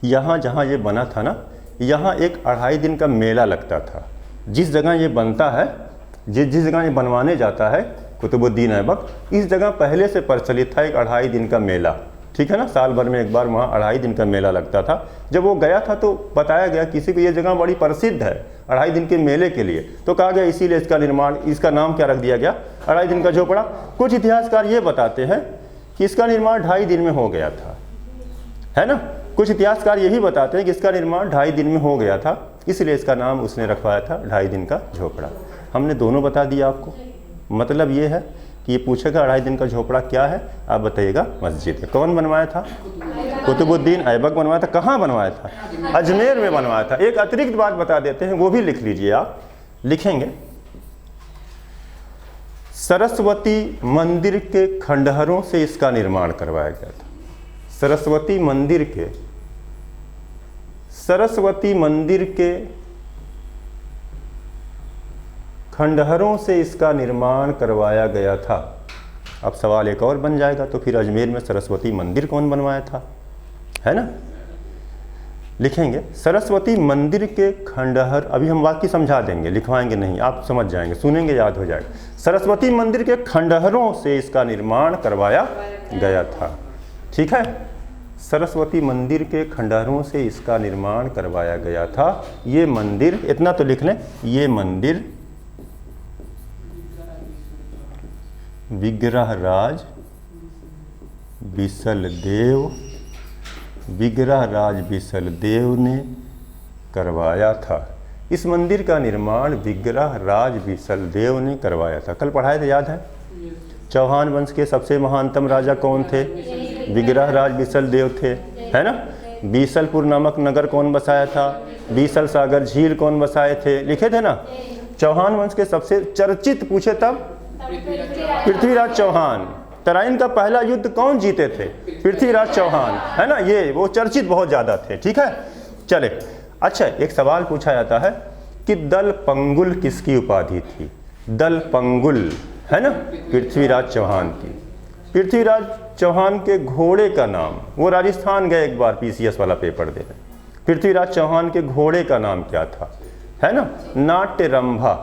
यहाँ जहाँ ये बना था ना, यहाँ एक 2.5 दिन का मेला लगता था। जिस जगह ये बनता है, जिस जगह ये बनवाने जाता है कुतुबुद्दीन ऐबक, इस जगह पहले से प्रचलित था एक 2.5 दिन का मेला, ठीक है ना। साल भर में एक बार वहाँ 2.5 दिन का मेला लगता था। जब वो गया था तो बताया गया किसी को ये जगह बड़ी प्रसिद्ध है 2.5 दिन के मेले के लिए, तो कहा गया इसीलिए इसका निर्माण, इसका नाम क्या रख दिया गया, 2.5 दिन का झोपड़ा। कुछ इतिहासकार ये बताते हैं कि इसका निर्माण 2.5 दिन में हो गया था, है ना। कुछ इतिहासकार ये भी बताते हैं कि इसका निर्माण 2.5 दिन में हो गया था, इसलिए इसका नाम उसने रखवाया था 2.5 दिन का झोपड़ा। हमने दोनों बता दिया आपको। मतलब ये है कि ये पूछेगा 2.5 दिन का झोपड़ा क्या है, आप बताइएगा मस्जिद है। कौन बनवाया था? कुतुबुद्दीन ऐबक बनवाया था। कहाँ बनवाया था? अजमेर में बनवाया था। एक अतिरिक्त बात बता देते हैं, वो भी लिख लीजिए आप, लिखेंगे। सरस्वती मंदिर के खंडहरों से इसका निर्माण करवाया गया था। सरस्वती मंदिर के खंडहरों से इसका निर्माण करवाया गया था। अब सवाल एक और बन जाएगा, तो फिर अजमेर में सरस्वती मंदिर कौन बनवाया था, है ना। लिखेंगे सरस्वती मंदिर के खंडहर, अभी हम वाक्य समझा देंगे, लिखवाएंगे नहीं, आप समझ जाएंगे, सुनेंगे याद हो जाएगा। सरस्वती मंदिर के खंडहरों से इसका निर्माण करवाया गया था, ठीक है। सरस्वती मंदिर के खंडहरों से इसका निर्माण करवाया गया था। ये मंदिर, इतना तो लिख लें, ये मंदिर विग्रहराज बिसलदेव ने करवाया था। इस मंदिर का निर्माण विग्रहराज बिसलदेव ने करवाया था। कल पढ़ाए थे, याद है। चौहान वंश के सबसे महानतम राजा कौन थे? विग्रहराज बिसलदेव थे, है ना। बीसलपुर नामक नगर कौन बसाया था? बीसल सागर झील कौन बसाए थे? लिखे थे ना। चौहान वंश के सबसे चर्चित पूछे तब पृथ्वीराज चौहान। तराइन का पहला युद्ध कौन जीते थे? पृथ्वीराज चौहान, है ना। ये वो चर्चित बहुत ज्यादा थे, ठीक है। चले, अच्छा, एक सवाल पूछा जाता है कि दल पंगुल किसकी उपाधि थी? दल पंगुल, है ना, पृथ्वीराज चौहान की। पृथ्वीराज चौहान के घोड़े का नाम, वो राजस्थान गए एक बार पीसीएस वाला पेपर देने। पृथ्वीराज चौहान के घोड़े का नाम क्या था, है ना? नाट्यरंभा,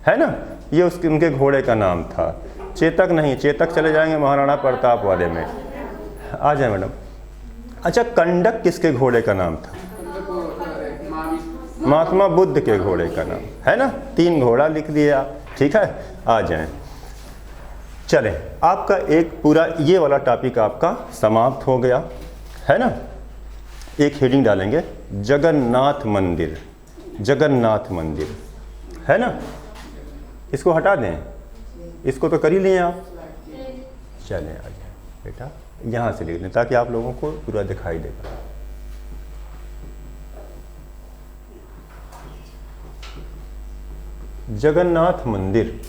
है ना, ये उसके उनके घोड़े का नाम था। चेतक नहीं, चेतक चले जाएंगे महाराणा प्रताप वाले में, आ जाए मैडम। अच्छा, कंडक किसके घोड़े का नाम था? महात्मा बुद्ध के घोड़े का नाम, है ना। 3 घोड़ा लिख दिया, ठीक है, आ जाएं। चले, आपका एक पूरा ये वाला टॉपिक आपका समाप्त हो गया, है ना। एक हेडिंग डालेंगे, जगन्नाथ मंदिर। जगन्नाथ मंदिर, है ना। इसको हटा दें, इसको तो कर ही लिए आप। चलें, आ जाए बेटा, यहाँ से लिख लें ताकि आप लोगों को पूरा दिखाई देगा। जगन्नाथ मंदिर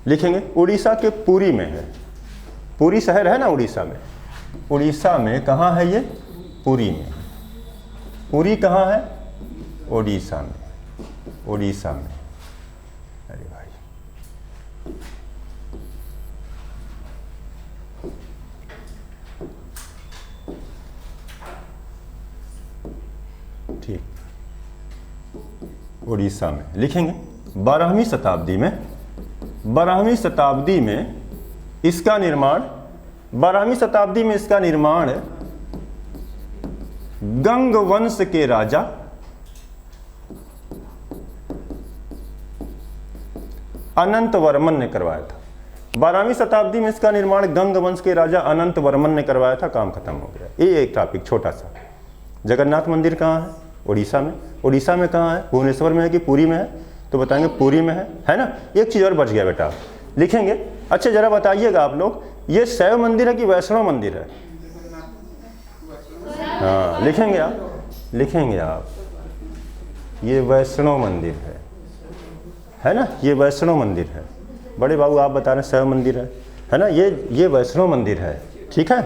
लिखेंगे, उड़ीसा के पुरी में है। पुरी शहर है ना उड़ीसा में। उड़ीसा में कहाँ है ये? पुरी में। पुरी कहाँ है? उड़ीसा में। उड़ीसा में, अरे भाई, ठीक, उड़ीसा में लिखेंगे। 12वीं शताब्दी में, 12वीं शताब्दी में इसका निर्माण, 12वीं शताब्दी में इसका निर्माण गंग वंश के राजा अनंत वर्मन ने करवाया था। 12वीं शताब्दी में इसका निर्माण गंग वंश के राजा अनंत वर्मन ने करवाया था। काम खत्म हो गया। ये एक टॉपिक छोटा सा। जगन्नाथ मंदिर कहाँ है? उड़ीसा में। उड़ीसा में कहाँ है? भुवनेश्वर में है कि पुरी में है? तो बताएंगे पुरी में है ना। एक चीज़ और बच गया बेटा, लिखेंगे। अच्छा, जरा बताइएगा आप लोग, ये शैव मंदिर है कि वैष्णव मंदिर है? हाँ, लिखेंगे आप, लिखेंगे आप, ये वैष्णव मंदिर है ना। ये वैष्णव मंदिर है। बड़े बाबू आप बता रहे हैं शैव मंदिर है ना। ये वैष्णव मंदिर है, ठीक है।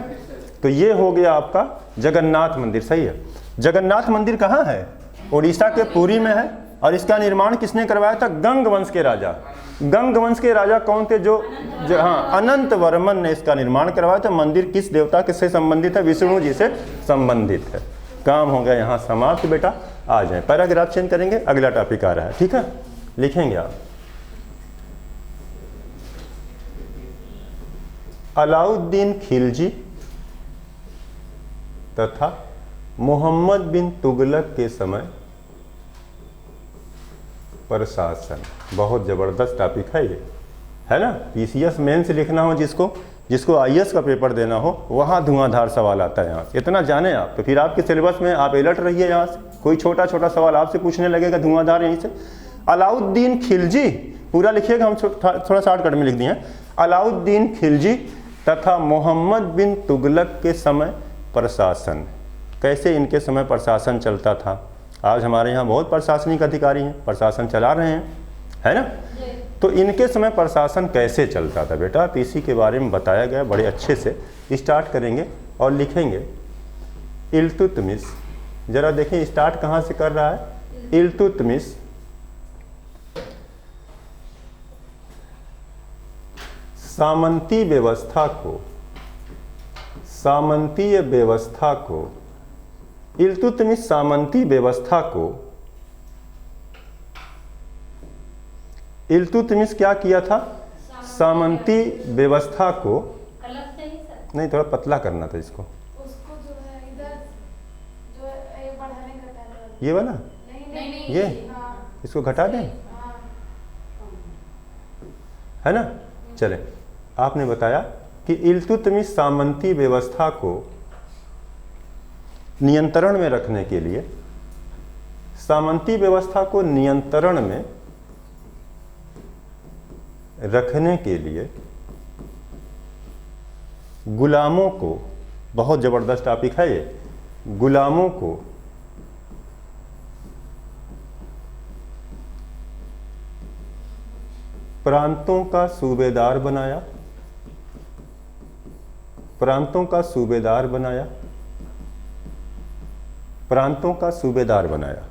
तो ये हो गया आपका जगन्नाथ मंदिर, सही है। जगन्नाथ मंदिर कहाँ है? उड़ीसा के पुरी में है। और इसका निर्माण किसने करवाया था? गंग वंश के राजा गंग वंश के राजा कौन थे? जो हाँ, अनंत वर्मन ने इसका निर्माण करवाया था। मंदिर किस देवता से संबंधित है? विष्णु जी से संबंधित है। काम हो गया यहाँ समाप्त बेटा। आ जाए, पैराग्राफ चेंज करेंगे, अगला टॉपिक आ रहा है, ठीक है? लिखेंगे आप, अलाउद्दीन खिलजी तथा मोहम्मद बिन तुगलक के समय प्रशासन। बहुत ज़बरदस्त टॉपिक है ये, है ना? पीसीएस मेंस लिखना हो जिसको आईएएस का पेपर देना हो, वहाँ धुआंधार सवाल आता है यहाँ से। इतना जाने आप तो फिर आपके सिलेबस में आप अलर्ट रहिए। यहाँ से कोई छोटा छोटा सवाल आपसे पूछने लगेगा धुआंधार यहीं से। अलाउद्दीन खिलजी, पूरा लिखिएगा, हम थोड़ा शॉर्टकट में लिख दिए हैं। अलाउद्दीन खिलजी तथा मोहम्मद बिन तुगलक के समय प्रशासन। कैसे इनके समय प्रशासन चलता था? आज हमारे यहाँ बहुत प्रशासनिक अधिकारी हैं, प्रशासन चला रहे हैं, है ना? तो इनके समय प्रशासन कैसे चलता था बेटा? तो इसी के बारे में बताया गया बड़े अच्छे से। स्टार्ट करेंगे और लिखेंगे इल्तुतमिश। जरा देखें स्टार्ट कहाँ से कर रहा है? इल्तुतमिश सामंती व्यवस्था को इल्तुतमिश सामंती व्यवस्था को इल्तुतमिश क्या किया था? सामंती व्यवस्था को, नहीं थोड़ा पतला करना था इसको, जो है इधर जो ये बढ़ाने का पहले ये वाला नहीं ये हाँ, इसको घटा दें, हाँ, है ना? चले, आपने बताया कि इल्तुतमिश सामंती व्यवस्था को नियंत्रण में रखने के लिए, सामंती व्यवस्था को नियंत्रण में रखने के लिए गुलामों को, बहुत ज़बरदस्त टॉपिक है ये, गुलामों को प्रांतों का सूबेदार बनाया, प्रांतों का सूबेदार बनाया, प्रांतों का सूबेदार बनाया।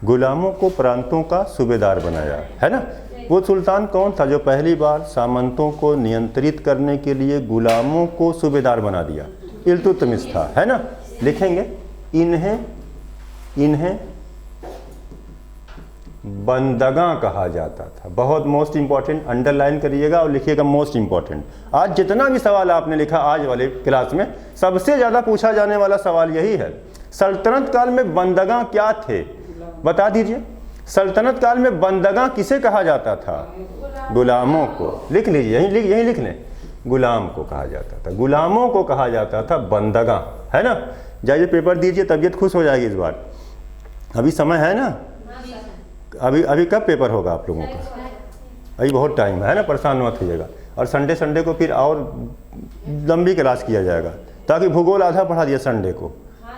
गुलामों को प्रांतों का सूबेदार बनाया, है ना? वो सुल्तान कौन था जो पहली बार सामंतों को नियंत्रित करने के लिए गुलामों को सूबेदार बना दिया? इल्तुतमिश था, है ना? लिखेंगे इन्हें बंदगा कहा जाता था। बहुत मोस्ट इंपॉर्टेंट, अंडरलाइन करिएगा और लिखिएगा मोस्ट इंपॉर्टेंट। आज जितना भी सवाल आपने लिखा आज वाले क्लास में, सबसे ज़्यादा पूछा जाने वाला सवाल यही है। सल्तनत काल में बंदगा क्या थे? बता दीजिए। सल्तनत काल में बंदगा किसे कहा जाता था? गुलामों को। लिख लीजिए, यहीं लिख लें, गुलाम को कहा जाता था, गुलामों को कहा जाता था बंदगा, है ना? जाइए पेपर दीजिए, तबीयत खुश हो जाएगी इस बार। अभी समय है ना? अभी कब पेपर होगा आप लोगों का? अभी बहुत टाइम है ना, परेशान मत होइएगा। और संडे को फिर और लंबी क्लास किया जाएगा, ताकि भूगोल आधा पढ़ा दिया संडे को,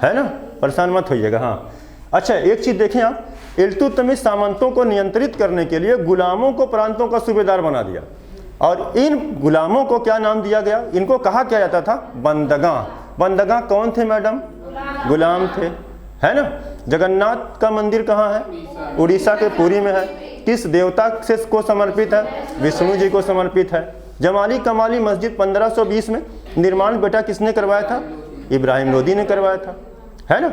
है ना? परेशान मत होइएगा। हाँ, अच्छा एक चीज़ देखें आप, इल्तुतमिश सामंतों को नियंत्रित करने के लिए गुलामों को प्रांतों का सूबेदार बना दिया, और इन गुलामों को क्या नाम दिया गया? इनको कहा क्या जाता था? बंदगा। बंदगा कौन थे मैडम? गुलाम थे, है ना? जगन्नाथ का मंदिर कहाँ है? उड़ीसा के पुरी में है। किस देवता से को समर्पित है? विष्णु जी को समर्पित है। जमाली कमाली मस्जिद 1520 में निर्माण बेटा किसने करवाया था? इब्राहिम लोदी ने करवाया था, है ना?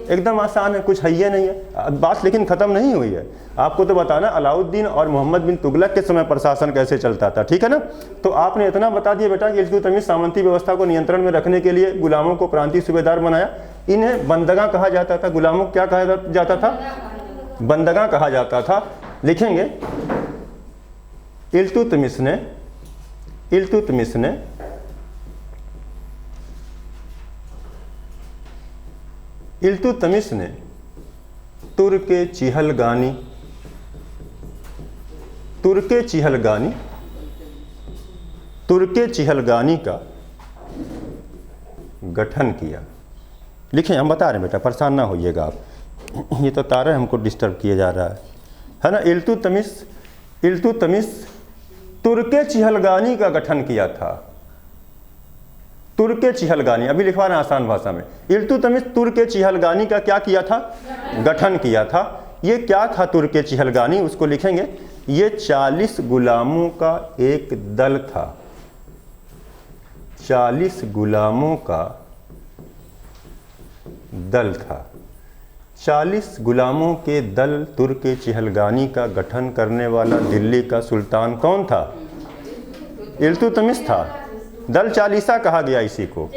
एकदम आसान है, कुछ है ही नहीं है बात, लेकिन ख़त्म नहीं हुई है। आपको तो बताना अलाउद्दीन और मोहम्मद बिन तुगलक के समय प्रशासन कैसे चलता था, ठीक है ना? तो आपने इतना बता दिया बेटा कि इल्तुतमिश सामंती व्यवस्था को नियंत्रण में रखने के लिए गुलामों को प्रांतीय सूबेदार बनाया। इन्हें बंदगा कहा जाता था। गुलामों को क्या कहा जाता था? बंदगा कहा जाता था। लिखेंगे इल्तुतमिश ने तुर्के चिहलगानी का गठन किया। लिखें, हम बता रहे हैं बेटा, परेशान ना होइएगा आप, ये तो तारे हमको डिस्टर्ब किया जा रहा है ना? इल्तुतमिश तुर्के चिहलगानी का गठन किया था। तुर्के चिहलगानी, अभी लिखवा रहे हैं आसान भाषा में। इल्तुतमिश तुर्के चिहलगानी का क्या किया था? गठन किया था। ये क्या था तुर्क चिहलगानी, उसको लिखेंगे। ये 40 गुलामों का एक दल था, 40 गुलामों का दल था। 40 गुलामों के दल तुर्क चिहलगानी का गठन करने वाला दिल्ली का सुल्तान कौन था? इल्तुतमिश था। दल चालीसा कहा गया इसी को,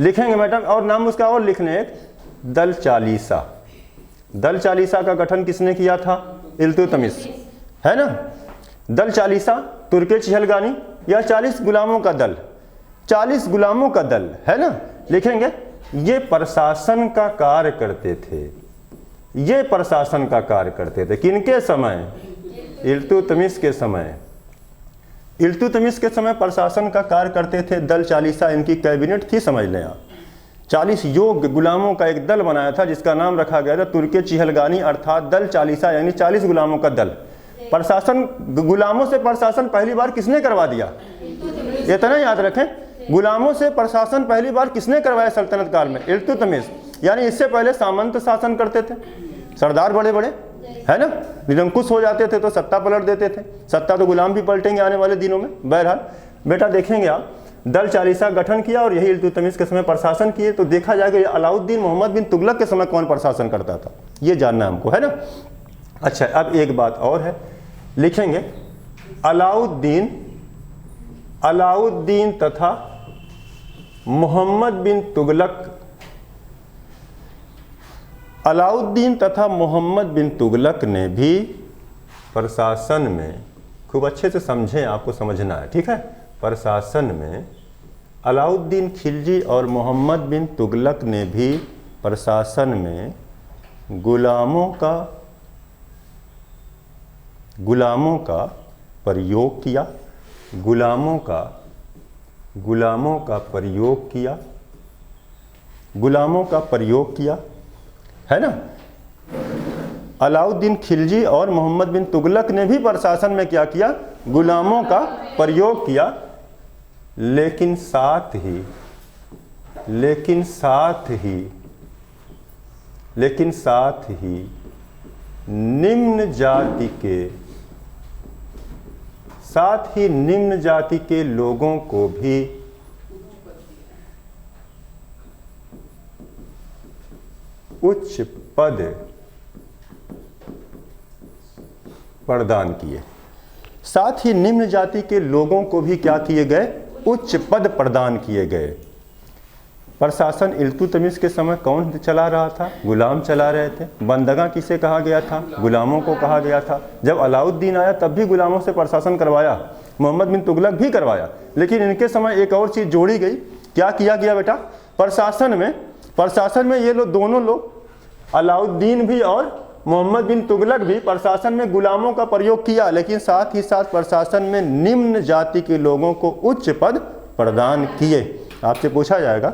लिखेंगे मैडम। और नाम उसका और लिखने एक, दल चालीसा। दल चालीसा का गठन किसने किया था? इल्तुतमिश, है ना। दल चालीसा तुर्क चिहलगानी या 40 गुलामों का दल, 40 गुलामों का दल, है ना, लिखेंगे। ये प्रशासन का कार्य करते थे, ये प्रशासन का कार्य करते थे। किनके समय? इल्तुतमिश के समय। इल्तुतमिश के समय प्रशासन का कार्य करते थे दल चालीसा, इनकी कैबिनेट थी, समझ लें आप। 40 योग्य गुलामों का एक दल बनाया था जिसका नाम रखा गया था तुर्क चिहलगानी, अर्थात दल चालीसा, यानी 40 गुलामों का दल। प्रशासन, गुलामों से प्रशासन पहली बार किसने करवा दिया? इतना याद रखें, गुलामों से प्रशासन पहली बार किसने करवाया सल्तनत काल में? इल्तुतमिश। यानी इससे पहले सामंत शासन करते थे, सरदार बड़े बड़े, है ना, निरंकुश हो जाते थे तो सत्ता पलट देते थे। सत्ता तो गुलाम भी पलटेंगे आने वाले दिनों में। बहरहाल बेटा देखेंगे आप, दल चालीसा गठन किया और यही इल्तुतमिश के समय प्रशासन किए। तो देखा जाएगा अलाउद्दीन मोहम्मद बिन तुगलक के समय कौन प्रशासन करता था, ये जानना हमको, है ना। अच्छा, अब एक बात और है, लिखेंगे अलाउद्दीन तथा मोहम्मद बिन तुगलक, अलाउद्दीन तथा मोहम्मद बिन तुगलक ने भी प्रशासन में, खूब अच्छे से समझें, आपको समझना है, ठीक है। प्रशासन में अलाउद्दीन खिलजी और मोहम्मद बिन तुगलक ने भी प्रशासन में गुलामों का प्रयोग किया, गुलामों का प्रयोग किया, है ना। अलाउद्दीन खिलजी और मोहम्मद बिन तुगलक ने भी प्रशासन में क्या किया? गुलामों का प्रयोग किया। लेकिन साथ ही निम्न जाति के लोगों को भी उच्च पद प्रदान किए। साथ ही निम्न जाति के लोगों को भी क्या किए गए? उच्च पद प्रदान किए गए। प्रशासन इल्तुतमिश के समय कौन चला रहा था? गुलाम चला रहे थे। बंदगा किसे कहा गया था? गुलामों को कहा गया था। जब अलाउद्दीन आया तब भी गुलामों से प्रशासन करवाया, मोहम्मद बिन तुगलक भी करवाया, लेकिन इनके समय एक और चीज़ जोड़ी गई। क्या किया गया बेटा? प्रशासन में ये लोग, दोनों लोग, अलाउद्दीन भी और मोहम्मद बिन तुगलक भी प्रशासन में गुलामों का प्रयोग किया, लेकिन साथ ही साथ प्रशासन में निम्न जाति के लोगों को उच्च पद प्रदान किए। आपसे पूछा जाएगा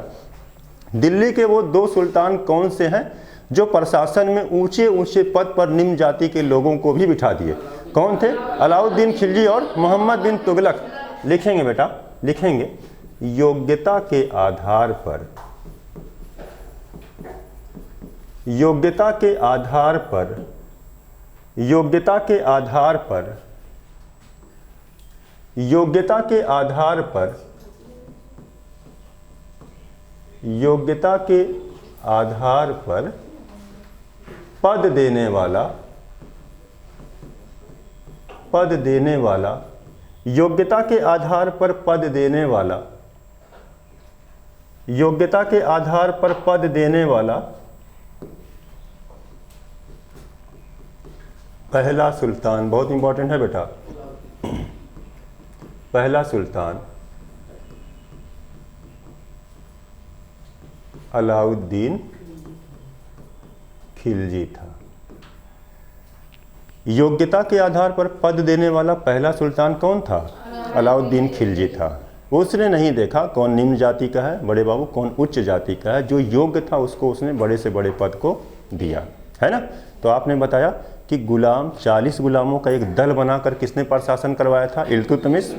दिल्ली के वो 2 सुल्तान कौन से हैं जो प्रशासन में ऊंचे ऊंचे पद पर निम्न जाति के लोगों को भी बिठा दिए? कौन थे? अलाउद्दीन खिलजी और मोहम्मद बिन तुगलक। लिखेंगे बेटा, लिखेंगे योग्यता के आधार पर, योग्यता के आधार पर पद देने वाला, योग्यता के आधार पर पद देने वाला पहला सुल्तान, बहुत इंपॉर्टेंट है बेटा, पहला सुल्तान अलाउद्दीन खिलजी था। योग्यता के आधार पर पद देने वाला पहला सुल्तान कौन था? अलाउद्दीन खिलजी था। उसने नहीं देखा कौन निम्न जाति का है बड़े बाबू, कौन उच्च जाति का है। जो योग्य था उसको उसने बड़े से बड़े पद को दिया, है ना। तो आपने बताया कि गुलाम, 40 गुलामों का एक दल बनाकर किसने प्रशासन करवाया था? इल्तुतमिश।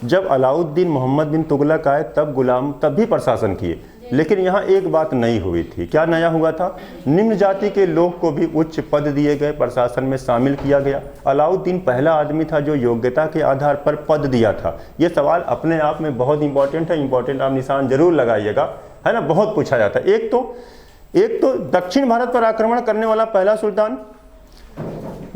जब अलाउद्दीन मोहम्मद बिन तुगलक आए तब भी प्रशासन किए, लेकिन यहाँ एक बात नई हुई थी। क्या नया हुआ था? निम्न जाति के लोग को भी उच्च पद दिए गए, प्रशासन में शामिल किया गया। अलाउद्दीन पहला आदमी था जो योग्यता के आधार पर पद दिया था। ये सवाल अपने आप में बहुत इंपॉर्टेंट है, इंपॉर्टेंट आप निशान जरूर लगाइएगा, है ना। बहुत पूछा जाता है। एक तो दक्षिण भारत पर आक्रमण करने वाला पहला सुल्तान,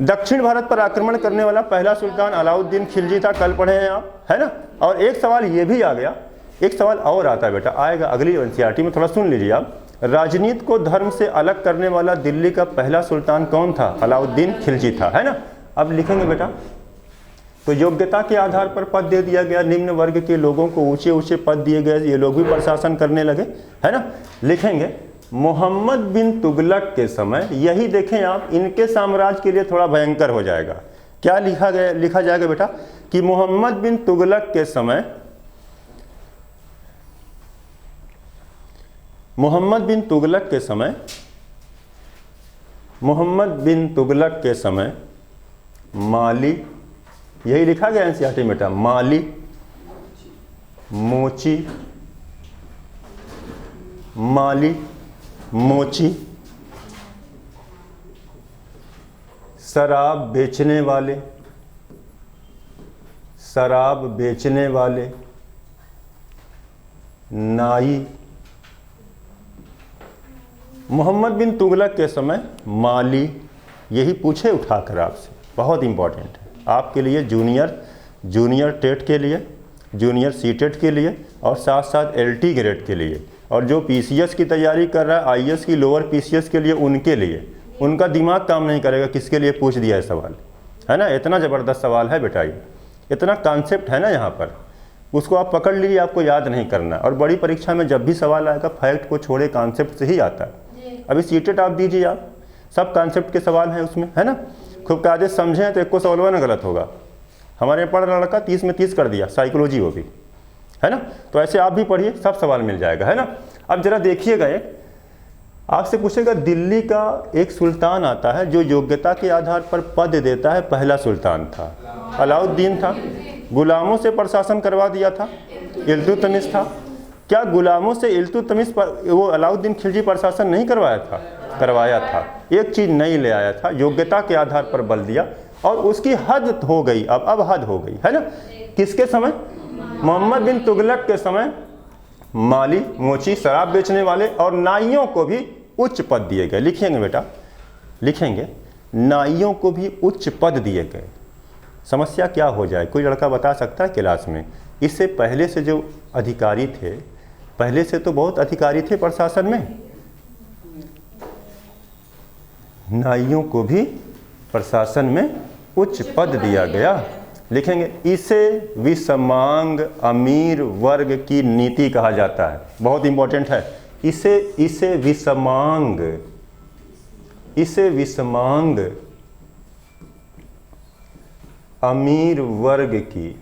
दक्षिण भारत पर आक्रमण करने वाला पहला सुल्तान अलाउद्दीन खिलजी था, कल पढ़े हैं आप, है ना। और एक सवाल ये भी आ गया, एक सवाल और आता है बेटा, आएगा अगली एनसीईआरटी में, थोड़ा सुन लीजिए आप। राजनीति को धर्म से अलग करने वाला दिल्ली का पहला सुल्तान कौन था? अलाउद्दीन खिलजी था, है ना। अब लिखेंगे बेटा, तो योग्यता के आधार पर पद दे दिया गया, निम्न वर्ग के लोगों को ऊंचे ऊंचे पद दिए गए, ये लोग भी प्रशासन करने लगे, है ना। लिखेंगे मोहम्मद बिन तुगलक के समय, यही देखें आप, इनके साम्राज्य के लिए थोड़ा भयंकर हो जाएगा। क्या लिखा जाएगा बेटा कि मोहम्मद बिन तुगलक के समय, मोहम्मद बिन तुगलक के समय माली, यही लिखा गया एनसीईआरटी में बेटा, माली, मोची, शराब बेचने वाले, नाई। मोहम्मद बिन तुगलक के समय माली, यही पूछे उठाकर आपसे, बहुत इंपॉर्टेंट है आपके लिए, जूनियर टेट के लिए, जूनियर सीटेट के लिए, और साथ साथ एलटी ग्रेड के लिए, और जो पीसीएस की तैयारी कर रहा है, आईएएस की लोअर पीसीएस के लिए, उनके लिए, उनका दिमाग काम नहीं करेगा किसके लिए पूछ दिया है सवाल, है ना। इतना ज़बरदस्त सवाल है बेटा, ये इतना कॉन्सेप्ट है ना यहाँ पर, उसको आप पकड़ लीजिए, आपको याद नहीं करना। और बड़ी परीक्षा में जब भी सवाल आएगा फैक्ट को छोड़े कॉन्सेप्ट से ही आता है। अभी सीटेट आप दीजिए, आप सब कॉन्सेप्ट के सवाल हैं उसमें, है ना। खूब कायदे समझें तो एक को सवाल ना गलत होगा। हमारे पढ़ लड़का 30 में 30 कर दिया, साइकोलॉजी वो भी, है ना। तो ऐसे आप भी पढ़िए, सब सवाल मिल जाएगा, है ना। अब जरा देखिएगा, एक आपसे पूछेगा, दिल्ली का एक सुल्तान आता है जो योग्यता के आधार पर पद देता है, पहला सुल्तान था, अलाउद्दीन था। गुलामों से प्रशासन करवा दिया था, इल्तुतमिश था। क्या गुलामों से इल्तुतमिश पर वो अलाउद्दीन खिलजी प्रशासन नहीं करवाया था? करवाया था। एक चीज़ नई ले आया था, योग्यता के आधार पर बल दिया, और उसकी हद हो गई, अब हद हो गई, है ना। किसके समय? मोहम्मद बिन तुगलक के समय माली, मोची, शराब बेचने वाले और नाइयों को भी उच्च पद दिए गए। लिखेंगे बेटा, लिखेंगे नाइयों को भी उच्च पद दिए गए। समस्या क्या हो जाए, कोई लड़का बता सकता है क्लास में? इससे पहले से जो अधिकारी थे, पहले से तो बहुत अधिकारी थे प्रशासन में, नाइयों को भी प्रशासन में उच्च पद दिया गया। लिखेंगे इसे विषमांग अमीर वर्ग की नीति कहा जाता है, बहुत इंपॉर्टेंट है। इसे विषमांग अमीर वर्ग की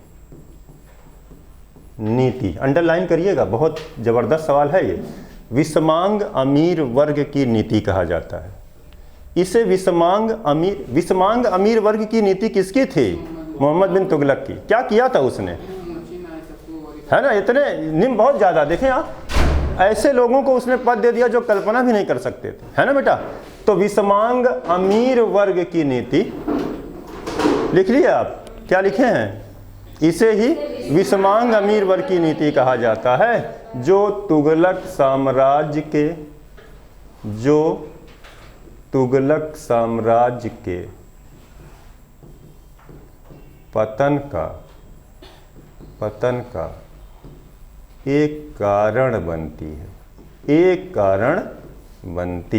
नीति, अंडरलाइन करिएगा, बहुत जबरदस्त सवाल है ये। विषमांग अमीर वर्ग की नीति कहा जाता है। इसे विषमांग अमीर वर्ग की नीति किसकी थी? मोहम्मद बिन तुगलक की। क्या किया था उसने, है ना। इतने निम्न बहुत ज़्यादा, देखें आप, ऐसे लोगों को उसने पद दे दिया जो कल्पना भी नहीं कर सकते थे, है ना बेटा। तो विषमांग अमीर वर्ग की नीति लिख लिए आप, क्या लिखे हैं? इसे ही विषमांग अमीर वर्ग की नीति कहा जाता है, जो तुगलक साम्राज्य के पतन का एक कारण बनती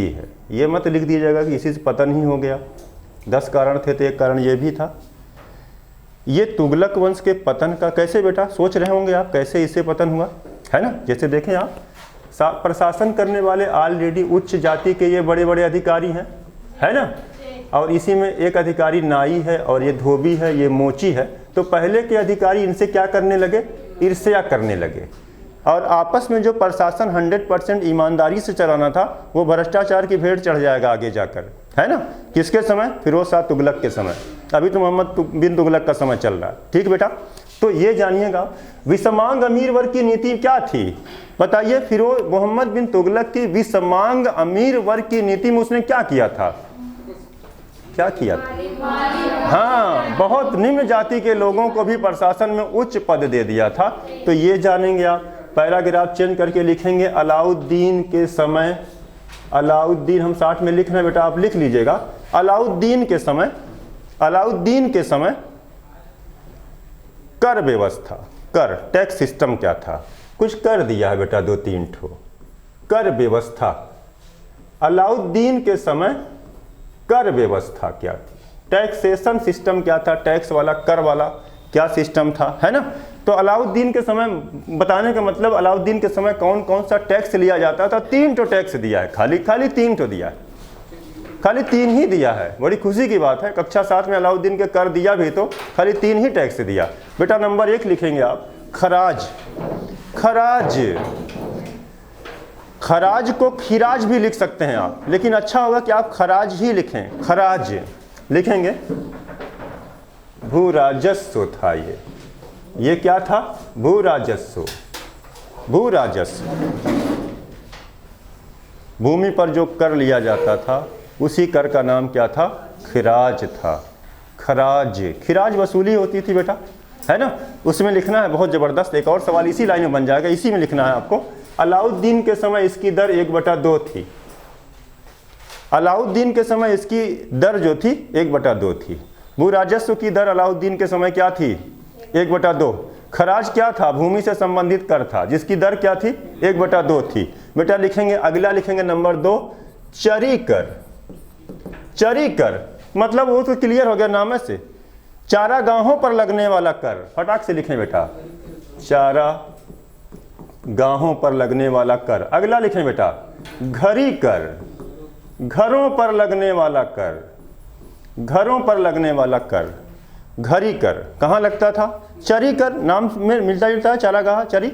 है। ये मत लिख दीजिएगा कि इसी से पतन ही हो गया, 10 कारण थे तो एक कारण ये भी था। ये तुगलक वंश के पतन का कैसे बेटा, सोच रहे होंगे आप कैसे इससे पतन हुआ, है ना। जैसे देखें आप, प्रशासन करने वाले ऑलरेडी उच्च जाति के ये बड़े बड़े अधिकारी हैं, है ना। और इसी में एक अधिकारी नाई है, और ये धोबी है, ये मोची है। तो पहले के अधिकारी इनसे क्या करने लगे? ईर्ष्या करने लगे, और आपस में जो प्रशासन 100% ईमानदारी से चलाना था, वो भ्रष्टाचार की भेंट चढ़ जाएगा आगे जाकर, है ना। किसके समय? फिरोज शाह तुगलक के समय। अभी तो मोहम्मद बिन तुगलक का समय चल रहा है, ठीक बेटा। तो ये जानिएगा विषमांग अमीर वर्ग की नीति क्या थी, बताइए। फिरोज मोहम्मद बिन तुगलक की विषमांग अमीर वर्ग की नीति में उसने क्या किया था, क्या किया था? हाँ, बहुत निम्न जाति के लोगों को भी प्रशासन में उच्च पद दे दिया था। तो ये जानेंगे आप। पैराग्राफ चेंज करके लिखेंगे अलाउद्दीन के समय, अलाउद्दीन हम 60 में लिख रहे हैं बेटा, आप लिख लीजिएगा। अलाउद्दीन के समय, अलाउद्दीन के समय कर व्यवस्था, कर टैक्स सिस्टम क्या था, कुछ कर दिया है बेटा 2-3 ठो। कर व्यवस्था, अलाउद्दीन के समय कर व्यवस्था क्या थी, टैक्सेशन सिस्टम क्या था, टैक्स वाला कर वाला क्या सिस्टम था, है ना। तो अलाउद्दीन के समय बताने का मतलब अलाउद्दीन के समय कौन कौन सा टैक्स लिया जाता था। 3 ठो टैक्स दिया है, खाली 3 ठो दिया है, खाली 3 ही दिया है। बड़ी खुशी की बात है, कक्षा 7 में अलाउद्दीन के कर दिया भी तो खाली 3 ही टैक्स दिया। बेटा नंबर 1 लिखेंगे आप खराज, खराज, खराज को खिराज भी लिख सकते हैं आप, लेकिन अच्छा होगा कि आप खराज ही लिखें, खराज लिखेंगे। भू राजस्व था ये क्या था, भू राजस्व, भू राजस्व। भूमि पर जो कर लिया जाता था उसी कर का नाम क्या था, खिराज था। खराज, खिराज वसूली होती थी बेटा, है ना। उसमें लिखना है, बहुत ज़बरदस्त एक और सवाल इसी लाइन में बन जाएगा, इसी में लिखना है आपको। अलाउद्दीन के समय इसकी दर 1/2 थी। अलाउद्दीन के समय इसकी दर जो थी 1/2 थी। भू राजस्व की दर अलाउद्दीन के समय क्या थी, 1/2। खराज क्या था, भूमि से संबंधित कर था जिसकी दर क्या थी, 1/2 थी। बेटा लिखेंगे, अगला लिखेंगे नंबर 2 चरी कर। चरी कर मतलब वो तो क्लियर हो गया नाम से, चारा गाहों पर लगने वाला कर। फटाक से लिखें बेटा, चारा गाहों पर लगने वाला कर। अगला लिखें बेटा घरी कर, घरों पर लगने वाला कर, घरों पर लगने वाला कर। घरी कर कहाँ लगता था, चरी कर, नाम में मिलता जुलता है, चारा गाह चरी,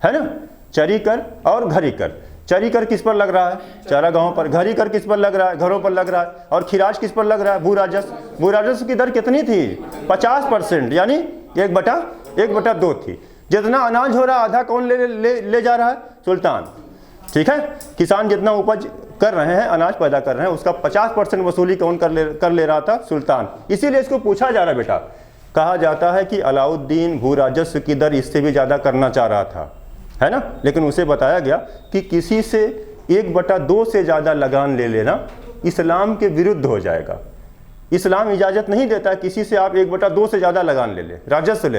है ना। चरी कर और घरी कर। चरी कर किस पर लग रहा है, चारा गाहों पर। घरी कर किस पर लग रहा है, घरों पर लग रहा है। और खिराज किस पर लग रहा है, भू राजस्व। भू राजस्व की दर कितनी थी, 50%, यानी 1/2 थी। जितना अनाज हो रहा है आधा कौन ले जा रहा है, सुल्तान। ठीक है, किसान जितना उपज कर रहे हैं, अनाज पैदा कर रहे हैं, उसका 50% वसूली कौन कर ले रहा था, सुल्तान। इसीलिए इसको पूछा जा रहा है बेटा, कहा जाता है कि अलाउद्दीन भू राजस्व की दर इससे भी ज़्यादा करना चाह रहा था, है ना। लेकिन उसे बताया गया कि किसी से 1/2 से ज़्यादा लगान ले लेना इस्लाम के विरुद्ध हो जाएगा। इस्लाम इजाज़त नहीं देता किसी से आप 1/2 से ज़्यादा लगान ले लें, राजस्व ले लें।